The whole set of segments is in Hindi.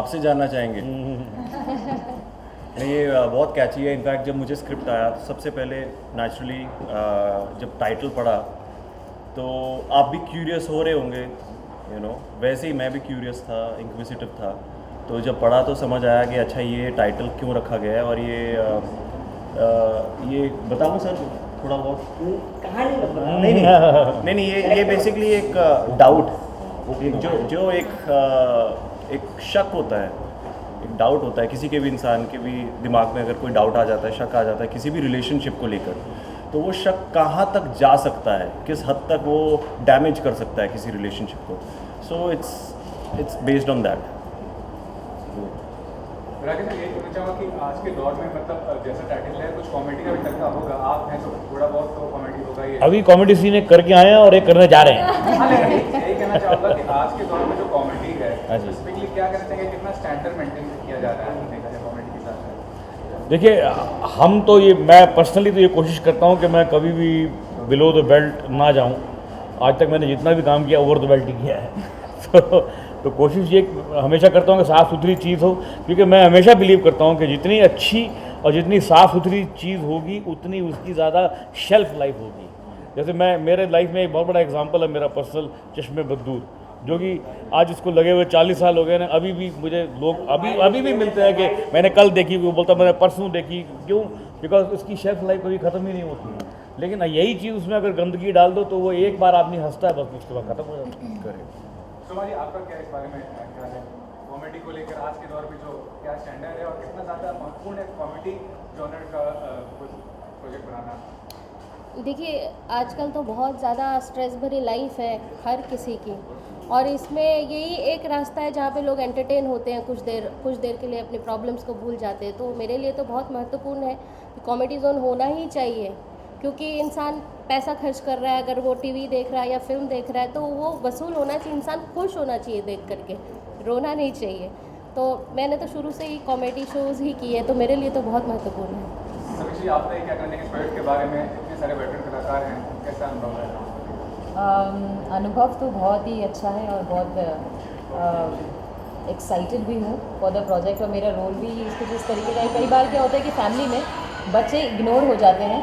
आपसे जानना चाहेंगे। नहीं, ये बहुत कैची है। इनफैक्ट जब मुझे स्क्रिप्ट आया तो सबसे पहले नेचुरली जब टाइटल पढ़ा तो आप भी क्यूरियस हो रहे होंगे, वैसे ही मैं भी क्यूरियस था, इंक्विजिटिव था। तो जब पढ़ा तो समझ आया कि अच्छा ये टाइटल क्यों रखा गया है। और ये बताऊँ सर थोड़ा बहुत कहानी मतलब नहीं नहीं नहीं, ये बेसिकली एक डाउट, जो एक शक होता है, एक डाउट होता है किसी के भी इंसान के भी दिमाग में। अगर कोई डाउट आ जाता है, शक आ जाता है किसी भी रिलेशनशिप को लेकर, तो वो शक कहाँ तक जा सकता है, किस हद तक वो डैमेज कर सकता है किसी रिलेशनशिप को। So it's based on that. Rakesh sir, यही पूछना चाहूँगा कि आज के दौर में मतलब जैसा टाइटल है कुछ कॉमेडी का भी तरीका होगा, आप हैं तो थोड़ा बहुत तो कॉमेडी होगा ही। अभी कॉमेडी सीन एक करके आए हैं और एक करने जा रहे हैं। हाँ, लेकिन यही कहना चाहूँगा कि आज के दौर में जो कॉमेडी है, हाँ जी। स्पेशली क्या कहना चाहिए, कितना स्टैंडर्ड मेंटेन किया जा रहा है देखा जाए कॉमेडी के साथ? देखिए, हम तो मैं पर्सनली तो ये कोशिश करता हूँ कि मैं कभी भी बिलो द बेल्ट ना जाऊँ। आज तक मैंने जितना भी काम किया ओवर द बेल्ट ही किया है। तो कोशिश ये हमेशा करता हूँ कि साफ़ सुथरी चीज़ हो, क्योंकि मैं हमेशा बिलीव करता हूँ कि जितनी अच्छी और जितनी साफ़ सुथरी चीज़ होगी उतनी उसकी ज़्यादा शेल्फ लाइफ होगी। जैसे मेरे लाइफ में एक बहुत बड़ा एग्जांपल है मेरा पर्सनल, चश्मे बद्दूर, जो कि आज इसको लगे हुए 40 साल हो गए ना। अभी भी मुझे लोग अभी भी मिलते हैं कि मैंने कल देखी, वो बोलता मैंने परसों देखी। क्यों? बिकॉज उसकी शेल्फ लाइफ कभी ख़त्म ही नहीं होती। लेकिन यही चीज़ उसमें अगर गंदगी डाल दो तो वो एक बार आदमी हंसता है, बस उसके बाद ख़त्म हो जाता है। करेक्ट। सुमा जी, आपका क्या इस बारे में ख्याल है कॉमेडी को लेकर? आज के दौर में जो क्या स्टैंडर्ड है और कितना ज़्यादा महत्वपूर्ण है कॉमेडी जॉनर का प्रोजेक्ट बनाना? देखिए, आजकल तो बहुत ज़्यादा स्ट्रेस भरी लाइफ है हर किसी की, और इसमें यही एक रास्ता है जहाँ पे लोग एंटरटेन होते हैं कुछ देर के लिए, अपनी प्रॉब्लम्स को भूल जाते हैं। तो मेरे लिए तो बहुत महत्वपूर्ण है कि कॉमेडी जोन होना ही चाहिए, क्योंकि इंसान पैसा खर्च कर रहा है, अगर वो टीवी देख रहा है या फिल्म देख रहा है तो वो वसूल होना चाहिए, इंसान खुश होना चाहिए देख करके, रोना नहीं चाहिए। तो मैंने तो शुरू से ही कॉमेडी शोज़ ही किए, तो मेरे लिए तो बहुत महत्वपूर्ण है। समीक्षा जी, आपने क्या कहना है इस प्रोजेक्ट के बारे में? इतने सारे वेटरन कलाकार हैं, कैसा अनुभव है? अनुभव तो बहुत ही अच्छा है और बहुत एक्साइटेड भी हूँ फॉर द प्रोजेक्ट। और मेरा रोल भी इसको जिस तरीके का है, कई बार क्या होता है कि फैमिली में बच्चे इग्नोर हो जाते हैं,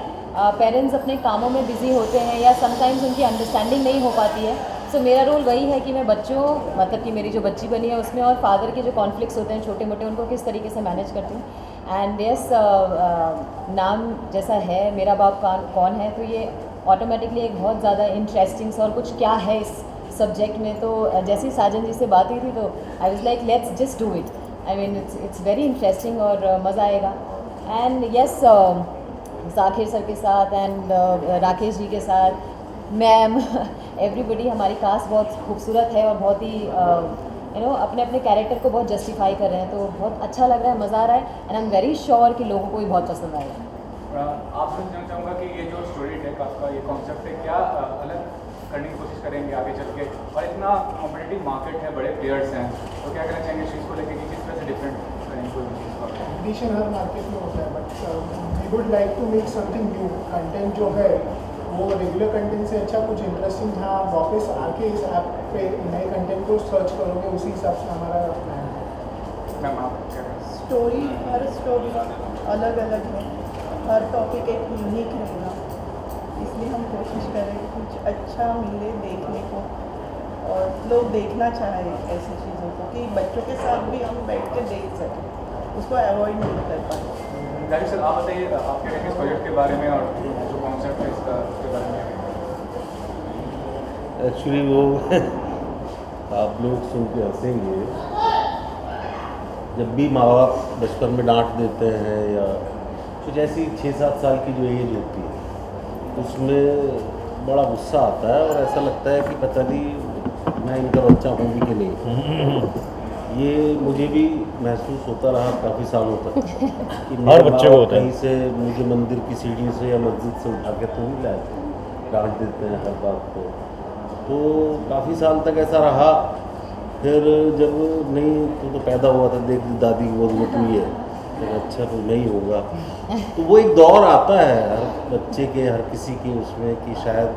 पेरेंट्स अपने कामों में बिज़ी होते हैं या समटाइम्स उनकी अंडरस्टैंडिंग नहीं हो पाती है। सो मेरा रोल वही है कि मैं बच्चों, मतलब कि मेरी जो बच्ची बनी है उसमें, और फादर के जो कॉन्फ्लिक्ट्स होते हैं छोटे मोटे, उनको किस तरीके से मैनेज करती हूँ। एंड यस, नाम जैसा है मेरा बाप कौन है, तो ये ऑटोमेटिकली एक बहुत ज़्यादा इंटरेस्टिंग और कुछ क्या है इस सब्जेक्ट में। तो जैसे ही साजन जी से बात हुई थी तो I was like let's just do it. I mean it's very interesting और मज़ा आएगा। एंड यस, जाकिर सर के साथ एंड राकेश जी के साथ, मैम, एवरीबडी, हमारी कास्ट बहुत खूबसूरत है और बहुत ही अपने अपने कैरेक्टर को बहुत जस्टिफाई कर रहे हैं। तो बहुत अच्छा लग रहा है, मज़ा आ रहा है, and I am very sure कि लोगों को भी बहुत पसंद आएगा। आपसे जानना चाहूँगा कि ये जो स्टोरी टेक आपका ये कॉन्सेप्ट है, क्या अलग करने की कोशिश करेंगे आगे चल के? और इतना कॉम्पिटिटिव मार्केट है, बड़े प्लेयर्स हैं, तो क्या कहना चाहेंगे इस चीज़ को लेकर कि किस तरह से डिफरेंट करेंगे कोई चीज़ को? कंपटीशन हर मार्केट में होता है, but we would like to make something new. Content जो है वो रेगुलर कंटेंट से अच्छा कुछ इंटरेस्टिंग, जहाँ वापस आके इस ऐप पे नए कंटेंट को सर्च करोगे, उसी हिसाब से हमारा प्लान है। मैम, आप क्या कहें? स्टोरी, हर स्टोरी अलग अलग है, हर टॉपिक एक यूनिक रहेगा, इसलिए हम कोशिश करें कि कुछ अच्छा मिले देखने को और लोग देखना चाहें ऐसी चीज़ों को, कि बच्चों के साथ भी हम बैठ के देख सकें, उसको अवॉइड नहीं कर पाते। राकेश सर, आप बताइए आपके इस प्रोजेक्ट के बारे में और जो कॉन्सेप्ट है इसका, उसके बारे में। एक्चुअली वो आप लोग सुन के हंसेंगे, जब भी माँ बाप बचपन में डांट देते हैं या कुछ ऐसी 6-7 साल की जो एज होती है उसमें बड़ा गुस्सा आता है और ऐसा लगता है कि पता नहीं मैं इनका बच्चा हूँ भी कि नहीं। ये मुझे भी महसूस होता रहा काफ़ी सालों तक कि हर बच्चे को होता है। कहीं से मुझे मंदिर की सीढ़ी से या मस्जिद से उठा के तो नहीं लाए, डांट देते हैं हर बात को। तो काफ़ी साल तक ऐसा रहा। फिर जब नहीं तो पैदा हुआ था, देख दादी की गोद में तू है, तो अच्छा तो नहीं होगा। तो वो एक दौर आता है हर बच्चे के, हर किसी के उसमें, कि शायद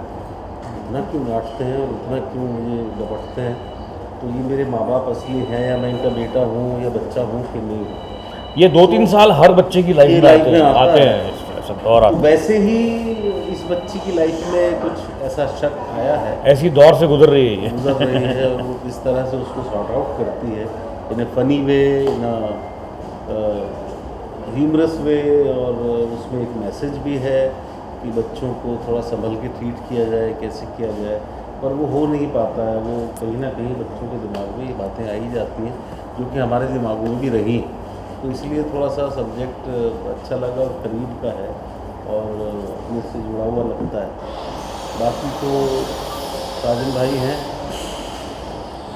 इतना क्यों डांटते हैं और इतना क्यों मुझे लपटते हैं। तो ये मेरे माँ बाप असली हैं या मैं इनका बेटा हूँ या बच्चा हूँ कि नहीं हूँ। ये 2-3 साल हर बच्चे की लाइफ ये में लाइफ आते में हैं, आता आते है। हैं ऐसा दौर आता है। वैसे ही इस बच्ची की लाइफ में कुछ ऐसा शक आया है, ऐसी दौर से गुजर रही है ये। गुजर रही है, और वो किस तरह से उसको सॉर्ट आउट करती है इन ए फनी वे, इन ह्यूमरस वे, और उसमें एक मैसेज भी है कि बच्चों को थोड़ा संभल के ट्रीट किया जाए, कैसे किया जाए, पर वो हो नहीं पाता है। वो कहीं ना कहीं बच्चों के दिमाग में ये बातें आ ही जाती हैं जो कि हमारे दिमागों में भी रही, तो इसलिए थोड़ा सा सब्जेक्ट अच्छा लगा और करीब का है और अपने से जुड़ा हुआ लगता है। बाकी तो साजन भाई हैं।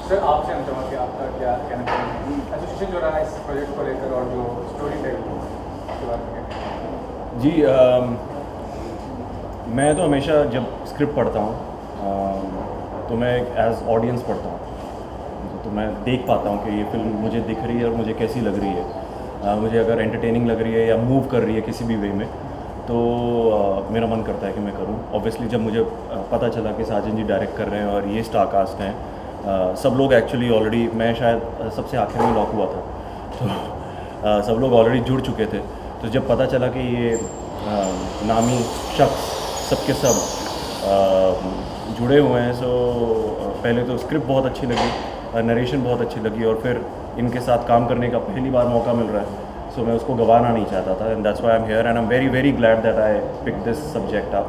सर आपसे हम चाहूँगा कि आपका क्या कहना चाहेंगे एसोसिएशन जो रहा है इस प्रोजेक्ट को लेकर और जो स्टोरी टेलिंग के बारे में क्या कहेंगे? जी मैं तो हमेशा जब स्क्रिप्ट पढ़ता हूँ तो मैं एज ऑडियंस पढ़ता हूँ, तो मैं देख पाता हूँ कि ये फिल्म मुझे दिख रही है और मुझे कैसी लग रही है। मुझे अगर एंटरटेनिंग लग रही है या मूव कर रही है किसी भी वे में, तो मेरा मन करता है कि मैं करूँ। ऑब्वियसली जब मुझे पता चला कि साजन जी डायरेक्ट कर रहे हैं और ये स्टार कास्ट हैं, सब लोग एक्चुअली ऑलरेडी, मैं शायद सबसे आखिर में लॉक हुआ था, तो सब लोग ऑलरेडी जुड़ चुके थे। तो जब पता चला कि ये नामी शख्स सबके सब जुड़े हुए हैं, सो पहले तो स्क्रिप्ट बहुत अच्छी लगी, नरेशन बहुत अच्छी लगी, और फिर इनके साथ काम करने का पहली बार मौका मिल रहा है, सो मैं उसको गंवाना नहीं चाहता था। And that's why I am here and I am very very glad that I pick this subject up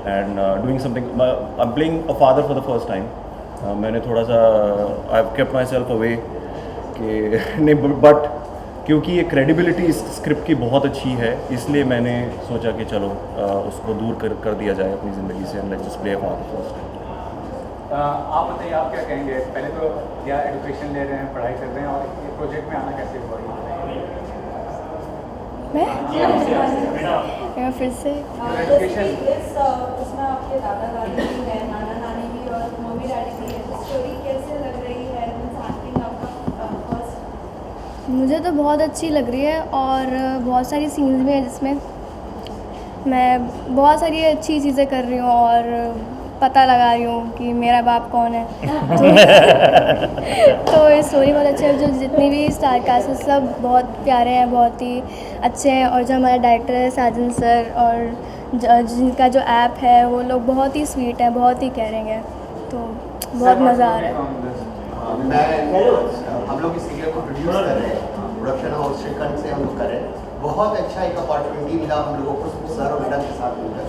and doing something. I am playing a father for the first time. मैंने थोड़ा सा I have kept myself away कि नहीं, बट क्योंकि ये क्रेडिबिलिटी इस स्क्रिप्ट की बहुत अच्छी है, इसलिए मैंने सोचा कि चलो उसको दूर कर दिया जाए अपनी ज़िंदगी से, and let's just play a father first. आप बताइए, आप क्या कहेंगे? पहले तो क्या एजुकेशन ले रहे हैं, पढ़ाई कर रहे हैं, और ये प्रोजेक्ट में आना कैसे हुआ? मैं फिर से एजुकेशन उसमें आपके दादा दादी भी है, नाना नानी भी और मम्मी डैडी भी है, स्टोरी कैसे लग रही है? आपका फर्स्ट मुझे तो बहुत अच्छी लग रही है और बहुत सारी सीन्स भी हैं जिसमें मैं बहुत सारी अच्छी चीज़ें कर रही हूँ और पता लगा रही हूँ कि मेरा बाप कौन है। तो ये स्टोरी बहुत अच्छी है। जो जितनी भी स्टार कास्ट है सब बहुत प्यारे हैं, बहुत ही अच्छे हैं, और जो हमारे डायरेक्टर है साजन सर और जिनका जो ऐप है वो लोग बहुत ही स्वीट हैं, बहुत ही केयरिंग है, तो बहुत मज़ा आ रहा है। हम लोग इस सीरियल को प्रोड्यूस कर रहे हैं, प्रोडक्शन हाउस श्रीखंड से हम लोग कर रहे हैं। बहुत अच्छा एक अपॉर्चुनिटी मिला हम लोगों को सर और मैडम के साथ मिलकर।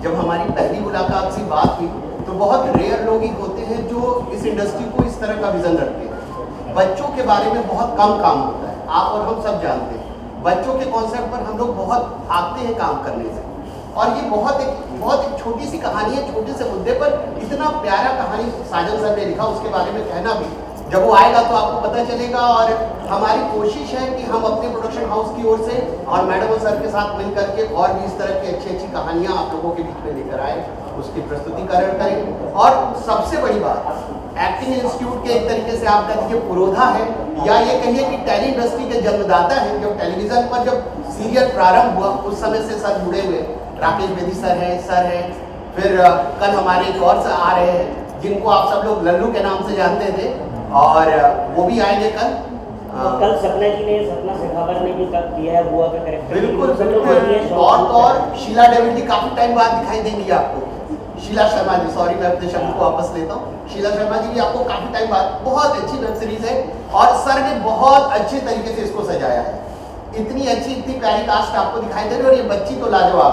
जब हमारी पहली मुलाकात से बात हुई तो बहुत रेयर लोग ही होते हैं जो इस इंडस्ट्री को इस तरह का विजन रखते हैं। बच्चों के बारे में बहुत कम काम होता है, आप और हम सब जानते हैं। बच्चों के कॉन्सेप्ट पर हम लोग बहुत भागते हैं काम करने से, और ये बहुत एक छोटी सी कहानी है, छोटे से मुद्दे पर इतना प्यारा कहानी साजन सर ने लिखा। उसके बारे में कहना भी, जब वो आएगा तो आपको पता चलेगा। और हमारी कोशिश है कि हम अपने प्रोडक्शन हाउस की ओर से और मैडम और सर के साथ मिल करके और भी इस तरह की अच्छी अच्छी कहानियाँ आप लोगों के बीच में लेकर आए, उसकी प्रस्तुतिकरण करें। और सबसे बड़ी बात, एक्टिंग इंस्टीट्यूट के एक तरीके से आप कह दीजिए पुरोधा है, या ये कहिए कि टेली इंडस्ट्री के जन्मदाता है। जब टेलीविजन पर जब सीरियल प्रारंभ हुआ उस समय से सर जुड़े हुए, राकेश बेदी सर हैं, फिर कल हमारे एक और सर आ रहे हैं जिनको आप सब लोग लल्लू के नाम से जानते थे, और वो भी आएंगे कल। कल सपना जी ने, सपना शेखावत ने भी किया है बुआ का कैरेक्टर। बिल्कुल। और शीला डेविड जी काफी टाइम बाद दिखाई देंगी आपको। शीला शर्मा जी, सॉरी मैं अपने शब्द को वापस लेता हूँ, शीला शर्मा जी भी आपको काफी टाइम बाद। बहुत अच्छी वेब सीरीज है और सर ने बहुत अच्छे तरीके से इसको सजाया है। इतनी अच्छी, इतनी प्यारी कास्ट आपको दिखाई दे रही है, और ये बच्ची तो लाजवाब।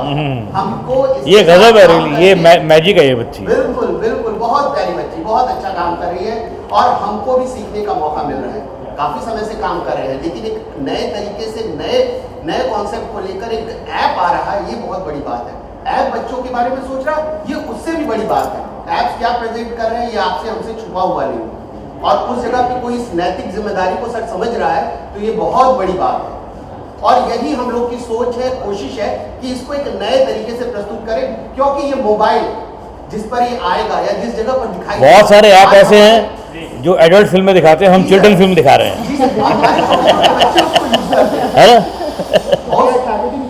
हमको ये गजब है, ये मैजिक है ये बच्ची। बिल्कुल बिल्कुल, बहुत प्यारी बच्ची, बहुत अच्छा काम कर रही है, और हमको भी सीखने का मौका मिल रहा है। काफी समय से काम कर रहे हैं, लेकिन एक नए तरीके से नए कॉन्सेप्ट को लेकर एक ऐप आ रहा है, ये बहुत बड़ी बात है। ऐप बच्चों के बारे में सोच रहा, ये उससे भी बड़ी बात है। ऐप्स क्या प्रेजेंट कर रहे हैं ये आपसे हमसे छुपा हुआ नहीं, और उस जगह पे कोई इस नैतिक जिम्मेदारी को सर समझ रहा है, तो ये बहुत बड़ी बात है। और यही हम लोग की सोच है, कोशिश है कि इसको एक नए तरीके से प्रस्तुत करें, क्योंकि ये मोबाइल जिस पर ये आएगा या जिस जगह पर दिखाई, बहुत सारे ऐप ऐसे हैं जो एडल्ट फिल्में दिखाते हैं, हम चिल्ड्रन फिल्म दिखा रहे हैं, है ना?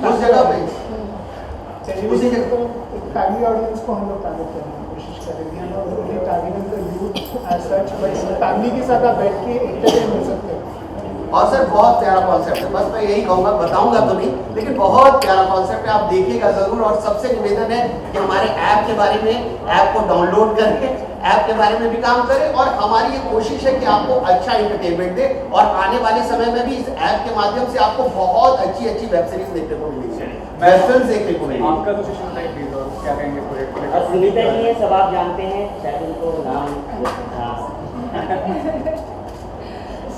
उस जगह पे फैमिली ऑडियंस को हम लोग टारगेट करने की कोशिश करेंगे। हम लोग only targeting the youth age such, but family के साथ आप बैठ के एंटरटेन हो सकते हैं। और सर बहुत प्यारा कॉन्सेप्ट है, बस मैं यही कहूँगा, बताऊँगा तो नहीं लेकिन बहुत प्यारा कॉन्सेप्ट है, आप देखिएगा ज़रूर। और सबसे निवेदन है कि हमारे ऐप के बारे में, ऐप को डाउनलोड करके ऐप के बारे में भी काम करें, और हमारी ये कोशिश है कि आपको अच्छा एंटरटेनमेंट दे, और आने वाले समय में भी इस ऐप के माध्यम से आपको बहुत अच्छी अच्छी वेब सीरीज देखने को मिलेगी, वेब फिल्म देखने को मिलेगी। आपका तो सिस्टम है प्लीज, और क्या कहेंगे प्रोजेक्ट? और सुनीता जी ये सब आप जानते हैं, शायद उनको नाम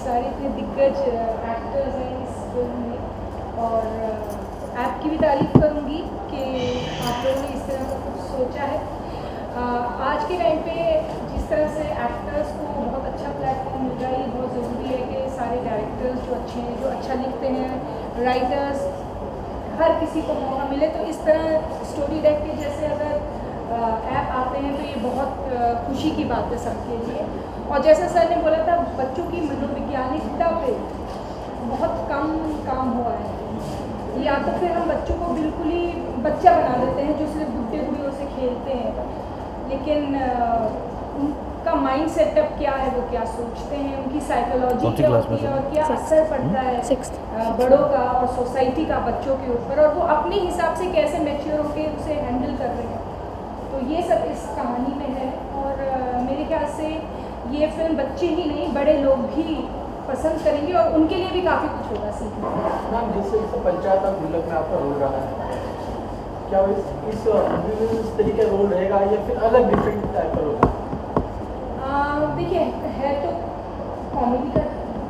सारे इतने दिग्गज एक्टर्स हैं इस फिल्म में, और ऐप की भी तारीफ करूँगी कि आप लोगों ने इस तरह का कुछ सोचा है। आज के टाइम पे जिस तरह से एक्टर्स को बहुत अच्छा प्लेटफॉर्म मिल रहा है, ये बहुत ज़रूरी है कि सारे डायरेक्टर्स जो अच्छे हैं, जो अच्छा लिखते हैं, राइटर्स, हर किसी को मौका मिले। तो इस तरह स्टोरी डेक के जैसे अगर ऐप आते हैं तो ये बहुत खुशी की बात है सबके लिए। और जैसा सर ने बोला था, बच्चों की मनोवैज्ञानिकता पे बहुत कम काम हुआ है। या तो फिर हम बच्चों को बिल्कुल ही बच्चा बना देते हैं जो सिर्फ गुड्डे गुड़ियों से खेलते हैं, लेकिन उनका माइंड सेटअप क्या है, वो क्या सोचते हैं, उनकी साइकोलॉजी क्या होती है, और क्या असर पड़ता है बड़ों का और सोसाइटी का बच्चों के ऊपर, और वो अपने हिसाब से कैसे मैच्योर होकर उसे हैंडल कर रहे हैं। तो ये सब इस कहानी में है, और मेरे ख्याल से ये फिल्म बच्चे ही नहीं, बड़े लोग भी पसंद करेंगे, और उनके लिए भी काफ़ी कुछ होगा सीखने। मैम, जिस पंचायत और गुल्लक में आपका रोल रहा है, क्या इस तरीके का रोल रहेगा या फिर अलग डिफरेंट टाइप का रोल? देखिए, है तो कॉमेडी का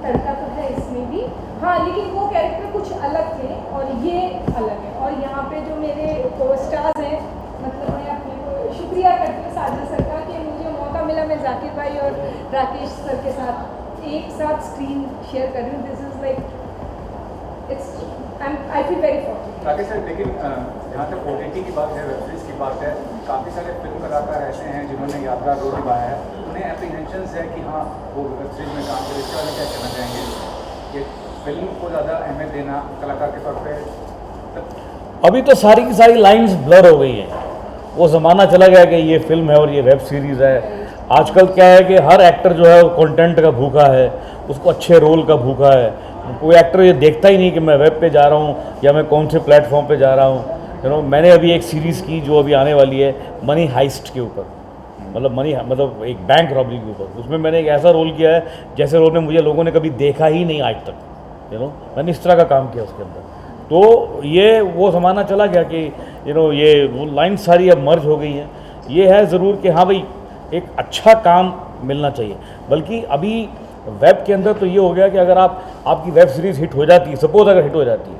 तड़का तो है इसमें भी, हाँ, लेकिन वो कैरेक्टर कुछ अलग थे और ये अलग है। और यहाँ पे जो मेरे को स्टार्स हैं, मतलब मैं अपने को शुक्रिया करती हूँ साजिद सर का कि मुझे मौका मिला, मैं जाकिर भाई और राकेश सर के साथ एक साथ स्क्रीन शेयर कर रही हूँ। This is like it's I feel very fortunate. Rakesh sir, लेकिन जहाँ तक OTT की बात है, वेब सीरीज़ की बात है, काफ़ी सारे फिल्म कलाकार ऐसे हैं जिन्होंने यादगार रोल निभाया है, उन्हें एप्रीहेंशंस है कि हाँ वो वेब सीरीज़ में काम करें, इसके वाले क्या कहना चाहेंगे कि फिल्म को ज़्यादा अहमियत देना कलाकार के तौर पर? अभी तो सारी की सारी लाइंस ब्लर हो गई हैं। वो ज़माना चला गया कि ये फिल्म है और ये वेब सीरीज़ है। आजकल क्या है कि हर एक्टर जो है वो कंटेंट का भूखा है, उसको अच्छे रोल का भूखा है। कोई एक्टर ये देखता ही नहीं कि मैं वेब पे जा रहा हूँ या मैं कौन से प्लेटफॉर्म पे जा रहा हूँ। मैंने अभी एक सीरीज़ की जो अभी आने वाली है मनी हाइस्ट के ऊपर, मतलब एक बैंक रॉबरी के ऊपर। उसमें मैंने एक ऐसा रोल किया है जैसे रोल में मुझे लोगों ने कभी देखा ही नहीं आज तक। मैंने इस तरह का काम किया उसके अंदर। तो ये वो ज़माना चला गया कि ये वो लाइन सारी अब मर्ज हो गई हैं। ये है ज़रूर कि हाँ भाई, एक अच्छा काम मिलना चाहिए। बल्कि अभी वेब के अंदर तो ये हो गया कि अगर आपकी वेब सीरीज़ हिट हो जाती है, सपोज अगर हिट हो जाती है,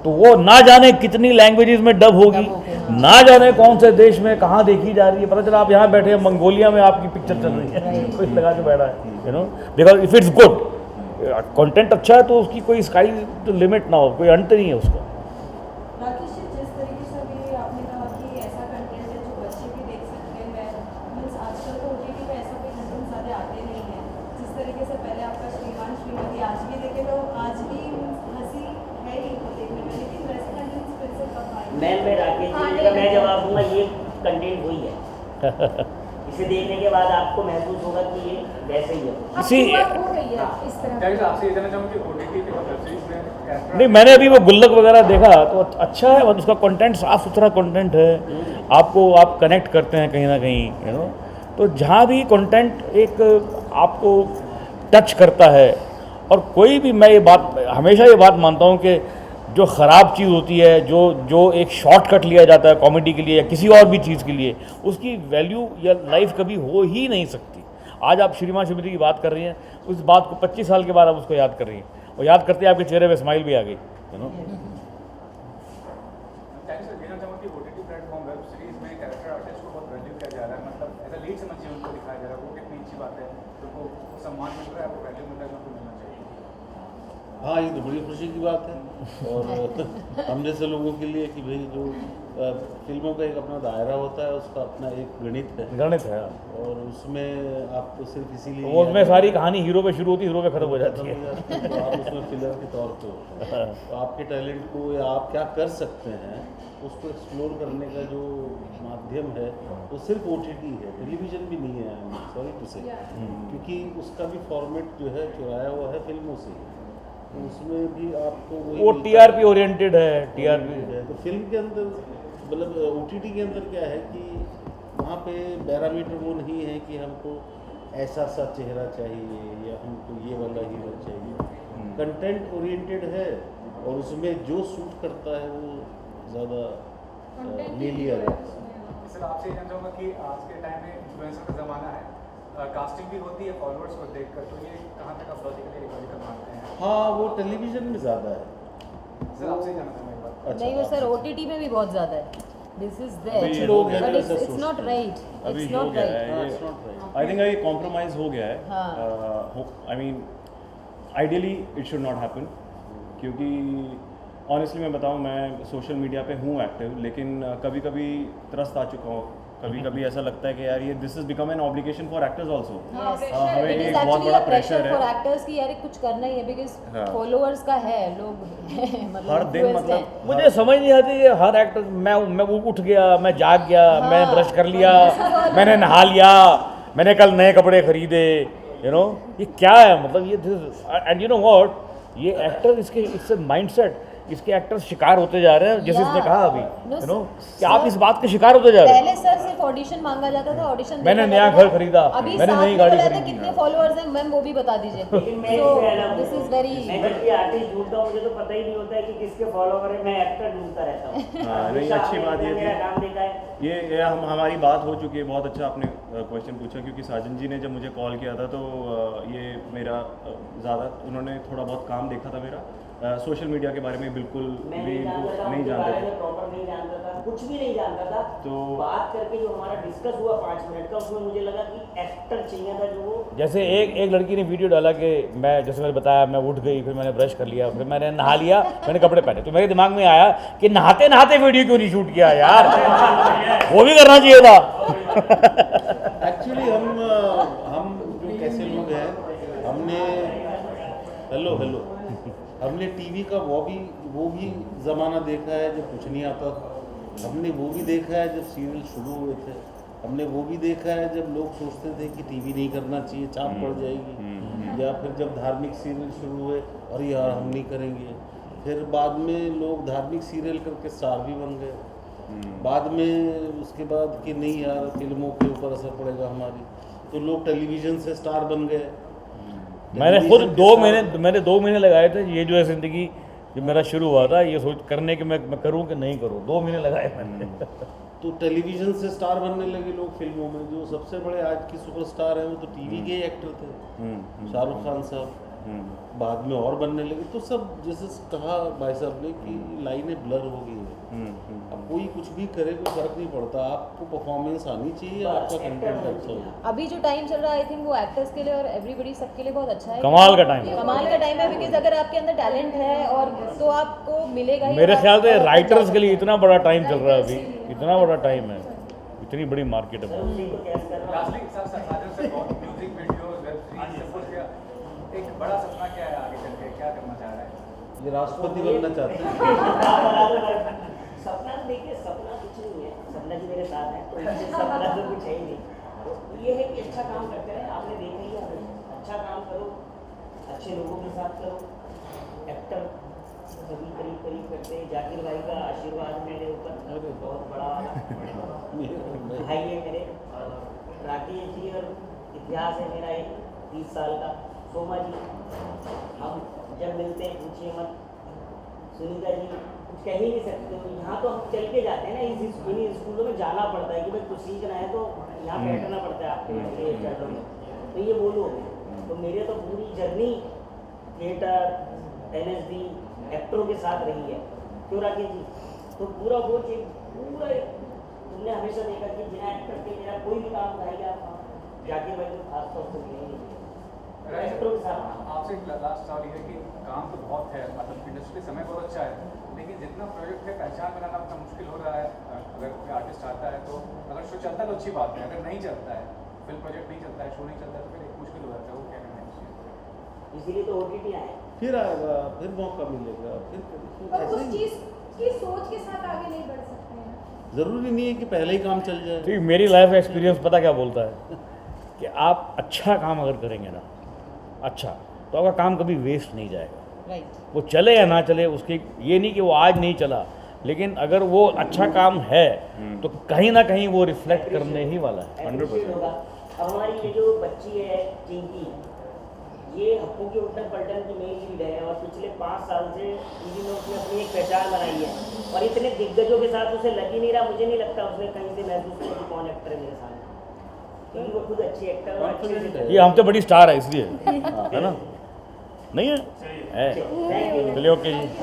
तो वो ना जाने कितनी लैंग्वेजेस में डब होगी, ना जाने कौन से देश में कहाँ देखी जा रही है। पता चला आप यहाँ बैठे हैं, मंगोलिया में आपकी पिक्चर चल रही है, कोई लगा के बैठा है। Because if it's good, content अच्छा है तो उसकी कोई स्काई लिमिट ना हो, कोई अंत नहीं है उसका। राकेश जी, जिस तरीके से अभी आपने कहा कि ऐसा कंटेंट है जो बच्चे भी देख सकते हैं, मीन्स आजकल तो OTT पे ऐसा कोई कंटेंट ज़्यादा आते नहीं है। जिस तरीके से पहले आपका श्रीमान श्रीमती आज भी देखे तो आज भी हंसी है ही देखने में, लेकिन वैसे कंटेंट फिर से कब आए? मैं राकेश जी का मैं जवाब दूंगा, ये कंटेंट वही है। इसे देखने के बाद आपको महसूस होगा कि ये वैसे ही है। हो गई है इस तरह। आपसे ये जानना चाहूँगा कि OTT पे वेब सीरीज में नहीं, मैंने अभी वो गुल्लक वगैरह देखा तो अच्छा है, उसका कंटेंट साफ़ सुथरा कंटेंट है। आप कनेक्ट करते हैं कहीं ना कहीं, तो जहाँ भी कंटेंट एक आपको टच करता है। और कोई भी, मैं हमेशा ये बात मानता हूँ कि जो ख़राब चीज़ होती है, जो एक शॉर्टकट लिया जाता है कॉमेडी के लिए या किसी और भी चीज़ के लिए, उसकी वैल्यू या लाइफ कभी हो ही नहीं सकती। आज आप श्रीमान श्रीमती की बात कर रही हैं, उस बात को 25 साल के बाद आप उसको याद कर रही हैं, और याद करते आपके चेहरे पे स्माइल भी आ गई। OTT प्लेटफॉर्म वेब सीरीज में कैरेक्टर आर्टिस्ट को बहुत वैल्यू किया जा रहा है, मतलब एज अ लीड समझिए उनको दिखाया जा रहा है, वो कितनी अच्छी बात है। तो वो सम्मान मिल रहा है, वो वैल्यू मिल रहा है, उनको मिलना चाहिए। हाँ, ये तो बड़ी खुशी की बात है और हम जैसे लोगों के लिए कि भाई जो फिल्मों का एक अपना दायरा होता है, उसका अपना एक गणित है और उसमें आपको सिर्फ इसीलिए वो उसमें सारी कहानी हीरो पे शुरू होती है, हीरो पे खत्म हो जाती है। तो आप उसमें फिलर के तौर पे होते हैं। तो आपके टैलेंट को या आप क्या कर सकते हैं उसको एक्सप्लोर करने का जो माध्यम है वो सिर्फ OTT है, टेलीविजन भी नहीं है, सॉरी टू से, क्योंकि उसका भी फॉर्मेट जो है चुराया हुआ है फिल्मों से, तो उसमें भी आपको वो TRP ओरिएंटेड है, TRP है। तो फिल्म के अंदर मतलब OTT के अंदर क्या है कि वहाँ पे पैरामीटर वो नहीं है कि हमको ऐसा सा चेहरा चाहिए या हमको ये वाला हीरो चाहिए, कंटेंट ओरिएंटेड है और उसमें जो सूट करता है वो ज़्यादा ले लिया जाता है। सर आपसे जानना चाहूँगा कि आज के टाइम में इन्फ्लुएंसर का ज़माना है, कास्टिंग भी होती है फॉलोअर्स को देखकर, तो ये कहाँ तक आप लॉजिकली रिकॉर्डिकल मानते हैं? हाँ, वो टेलीविजन में ज़्यादा है। सर आपसे जानना चाहूँगा एक बात। नहीं, वो सर OTT में भी बहुत ज़्यादा है। दिस इज अभी देयर हो गया बट है, इट्स नॉट राइट, अभी इट्स हो नॉट गया राइट। है ये, आई थिंक ये कॉम्प्रोमाइज़ हो गया है। हाँ। I mean ideally it should not happen, क्योंकि ऑनेस्टली मैं बताऊं, मैं सोशल मीडिया पे हूँ एक्टिव, लेकिन कभी कभी त्रस्त आ चुका हूँ, कभी कभी ऐसा लगता है कि यार ये this is become an obligation for actors also. हमें इट एक इज बहुत एक्चुअली बड़ा अ प्रेशर प्रेशर फॉर है एक्टर्स कि यार कुछ करना ही है, बिकॉज हाँ। फॉलोअर्स का है लोग मतलब हर दिन influenced हैं। मतलब मुझे समझ नहीं आती ये हर एक्टर, मैं वो उठ गया, मैं जाग गया, मैं ब्रश कर लिया, मैंने नहा लिया, मैंने कल नए कपड़े खरीदे, ये क्या है मतलब ये एंड यू नो व्हाट, ये एक्टर इसके माइंडसेट, इसके एक्टर्स शिकार होते जा रहे हैं, जैसे इसने कहा अभी, कि आप इस बात के शिकार होते जा रहे पहले सर सिर्फ ऑडिशन मांगा जाता था, ऑडिशन मैंने नया घर खरीदा, अभी मैंने साथ नई में गाड़ी बताते खरीदी। कितने फॉलोअर्स हैं मैम वो भी बता दीजिए। लेकिन मैं So, इससे अलग this हूँ। is very मैं जब भी आर्टिस्ट ढूंढता हूँ मुझे तो पता ही नहीं होता है कि किसके फॉलोवर है, मैं एक्टर ढूंढता रहता हूँ। हाँ, नहीं, अच्छी बात ये मेरा थी। नाम देखा है। ये हमारी बात हो चुकी है, बहुत अच्छा आपने क्वेश्चन पूछा, क्योंकि साजन जी ने जब मुझे कॉल किया था तो ये मेरा ज़्यादा उन्होंने थोड़ा बहुत काम देखा था मेरा, सोशल मीडिया के बारे में बिल्कुल मैं भी नहीं नहीं जानता था, जानते बारे थे। में प्रॉपर नहीं जानता था, कुछ भी नहीं जानता था। तो बात करके जो हमारा डिस्कस हुआ 5 मिनट का, उसमें मुझे लगा कि एक्टर चाहिए था जो वो जैसे एक लड़की ने वीडियो डाला कि मैं, जैसे मैंने बताया, मैं उठ गई, फिर मैंने ब्रश कर लिया, फिर मैंने नहा लिया, मैंने कपड़े पहने, तो मेरे दिमाग में आया कि नहाते नहाते वीडियो क्यों नहीं शूट किया यार, वो भी करना चाहिए था। एक्चुअली हम जो कैसे लोग हैं, हमने हेलो हमने टीवी का वो भी ज़माना देखा है जब कुछ नहीं आता था, हमने वो भी देखा है जब सीरियल शुरू हुए थे, हमने वो भी देखा है जब लोग सोचते थे कि टीवी नहीं करना चाहिए, चाप पड़ जाएगी, या फिर जब धार्मिक सीरियल शुरू हुए और यार हम नहीं करेंगे, फिर बाद में लोग धार्मिक सीरियल करके स्टार भी बन गए, बाद में उसके बाद कि नहीं यार फिल्मों के ऊपर असर पड़ेगा हमारी, तो लोग टेलीविज़न से स्टार बन गए। मैंने खुद 2 महीने लगाए थे, ये जो है ज़िंदगी जब मेरा शुरू हुआ था, ये सोच करने के मैं करूँ कि नहीं करूँ, 2 महीने लगाए मैंने। तो टेलीविज़न से स्टार बनने लगे लोग फिल्मों में, जो सबसे बड़े आज के सुपरस्टार हैं वो तो टीवी के ही एक्टर थे, शाहरुख खान साहब, बाद में और बनने लगे, तो सब जैसे कहा भाई साहब ने कि लाइनें ब्लर हो गई है, अब कोई कुछ भी करे कोई फर्क नहीं पड़ता, आपको परफॉर्मेंस आनी चाहिए, आपका कंटेंट अच्छा हो। अभी जो टाइम चल रहा है आई थिंक वो एक्टर्स के लिए और एवरीबडी सबके लिए बहुत अच्छा है, कमाल का टाइम है, बिकॉज अगर आपके अंदर टैलेंट है और तो आपको मिलेगा ही। मेरे ख्याल से राइटर्स के लिए इतना बड़ा टाइम चल रहा है अभी, इतना बड़ा टाइम है, इतनी बड़ी मार्केट है। लास्टली सर साजन से बहुत म्यूजिक वीडियोस, वेब सीरीज, सब कुछ क्या, एक बड़ा सपना क्या है आगे चल के, क्या करना चाह रहे हैं? ये राष्ट्रपति बनना चाहते हैं। सपना तो देखिए, सपना कुछ नहीं है, सपना जी मेरे साथ है, तो सपना तो कुछ है ही नहीं, तो ये है कि अच्छा काम करते रहे, आपने देखा ही है, अच्छा काम करो, अच्छे लोगों के साथ करो, एक्टर सभी करीब करते हैं, जाकिर भाई का आशीर्वाद मेरे ऊपर बहुत बड़ा भाई है मेरे, और राकेश जी और इतिहास है मेरा एक 30 साल का, सोमा जी, हम जब मिलते हैं पूछिए मत, सुनीता जी कुछ कह ही नहीं सकते, यहाँ तो हम चल के जाते हैं ना, इन्हीं स्कूलों में जाना पड़ता है कि भाई कुछ सीखना है तो यहाँ बैठना पड़ता है आपके चरणों में, तो ये बोलो, तो मेरे तो पूरी जर्नी थिएटर, NSD, एक्टरों के साथ रही है, क्यों राकेश जी, तो पूरा वो चीज पूरा तुमने हमेशा देखा कि बिना एक्टर के मेरा कोई भी काम उठाएगा आप जाकिर भाई को खास तौर से मिलेंगे, एक्टरों के साथ। आपसे एक लास्ट सवाल ये है कि काम तो बहुत है, मतलब इंडस्ट्री समय बहुत अच्छा है, लेकिन जितना प्रोजेक्ट है पहचान बनाना उतना मुश्किल हो रहा है। अगर कोई आर्टिस्ट आता है तो अगर शो चलता है तो अच्छी बात है, अगर नहीं चलता है, फिल्म प्रोजेक्ट नहीं चलता है, शो नहीं चलता है, तो फिर एक मुश्किल हो जाता है। वो क्या करना है इस चीज़ पर? इसीलिए तो OTT आए। फिर आएगा, फिर मौका मिलेगा, फिर और ऐसे उस ही। चीज़ की सोच के साथ आगे नहीं बढ़ सकते हैं। ज़रूरी नहीं है कि पहले ही काम चल जाए। तो मेरी लाइफ एक्सपीरियंस पता क्या बोलता है कि आप अच्छा काम अगर करेंगे ना, अच्छा, तो आपका काम कभी वेस्ट नहीं जाएगा। राइट। वो चले या ना चले, उसके ये नहीं कि वो आज नहीं चला, लेकिन अगर वो अच्छा काम है तो कहीं ना कहीं वो रिफ्लेक्ट करने ही वाला है। 100% होगा। अब हमारी ये जो बच्ची है चिंकी, ये हप्पू की उठन पलटन की मेन लीड है और पिछले 5 साल से टीवी में उसने अपनी एक पहचान बनाई है और इतने दिग्गजों के साथ उसे लग ही नहीं रहा। मुझे नहीं लगता उसने कहीं से महसूस किया कि कौन एक्टर है मेरे सामने, क्योंकि वो खुद अच्छी एक्टर और अच्छे से ये हम तो बड़ी स्टार है इसलिए, है ना? नहीं है? Thank you. चलिए, ओके जी।